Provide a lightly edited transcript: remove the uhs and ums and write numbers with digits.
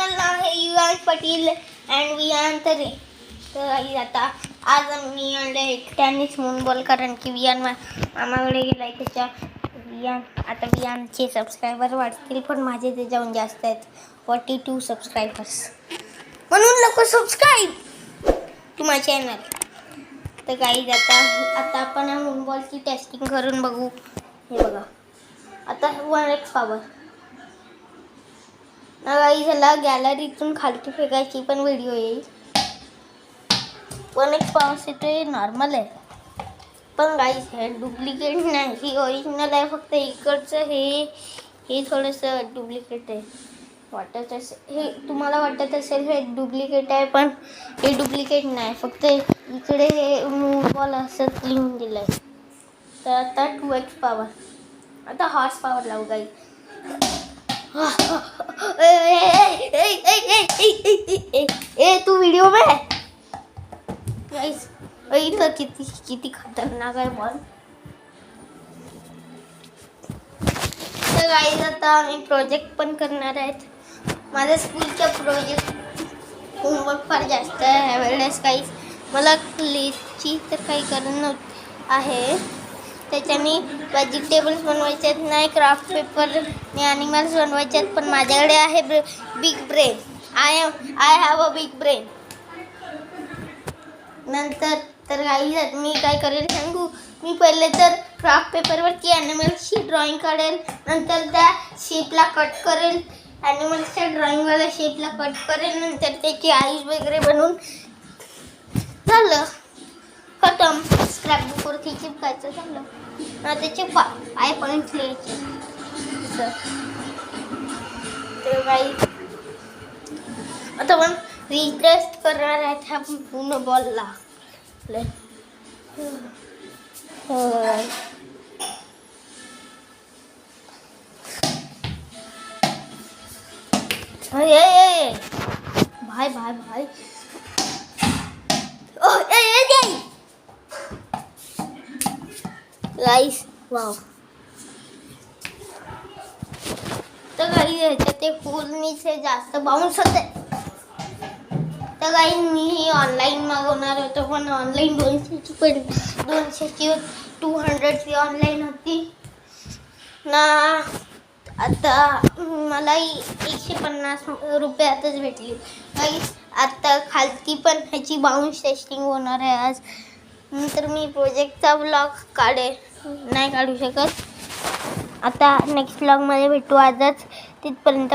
Channel नाव आहे युवान Patil and Viaan तरे. तर आता आज मी आणलं एकट्यानेच म्हणून बोल, कारण की वियान मामाकडे गेलाय. त्याच्या वियानचे सबस्क्रायबर वाढतील, पण माझे त्याच्याहून जास्त आहेत, 42 सबस्क्रायबर्स. म्हणून लोक सबस्क्राईब टू माय चॅनल. तर गाईज आता आपण मूनबॉलची टेस्टिंग करून बघू. हे बघा, आता 1x पॉवर गाईज. ह्याला गॅलरीतून खालती फेकायची पण व्हिडिओ येईल. 1x पॉवर ते नॉर्मल आहे, पण गाईज हे डुप्लिकेट नाही, ही ओरिजिनल आहे. फक्त इकडचं हे थोडंसं डुप्लिकेट आहे वाटत असेल. हे तुम्हाला वाटत असेल हे डुप्लिकेट आहे, पण हे डुप्लिकेट नाही. फक्त इकडे हे मूनबॉल असं लिहून दिलं आहे. तर आता 2x पॉवर. आता हॉर्स पॉवर लावू गाईज. तू व्हिडिओ में गाइस, तर किती खतरनाक आहे बॉल. तर गाइस आता आम्ही प्रोजेक्ट पण करणार आहेत. माझ्या स्कूलच्या प्रोजेक्ट होमवर्क फार जास्त आहे ह्यावेळेस गाइस. मला क्लेची तर काही करणं आहे. त्याच्याने व्हेजिटेबल्स बनवायचे आहेत, नाही क्राफ्ट पेपरने ॲनिमल्स बनवायचे आहेत. पण माझ्याकडे आहे big brain. I have a big brain. नंतर तर गाईज मी काय करेल सांगू. मी पहिले तर क्राफ्ट पेपरवरती ॲनिमल्सची ड्रॉइंग काढेल, नंतर त्या शेपला कट करेल, ॲनिमल्सच्या ड्रॉइंगवाल्या शेपला कट करेल, नंतर त्याची आईज वगैरे बनवून झालं, खतम. स्क्रॅपबुकवरती चिपकायचं झालं. त्याचे पाय पॉईंट्स लिहायचे. तर गाईज आता आपण रिटेस्ट करणार आहेत ह्या पूर्ण बॉलला. भाई भाई भाई गाइस, वाव. तर गाईज ह्याच्यात ते फुलनीचे जास्त बाउन्स होते. तर गाईज मी ऑनलाईन मागवणार होतो, पण ऑनलाईन 200ची 200ची ऑनलाईन होती ना. आता मला 150 रुपयातच भेटली. गाईज आता खालती पण ह्याची बाउन्स टेस्टिंग होणार आहे आज. नंतर मी प्रोजेक्टचा व्लॉग नाही काढू शकत. आता नेक्स्ट व्लॉगमध्ये भेटू. आजच तिथपर्यंत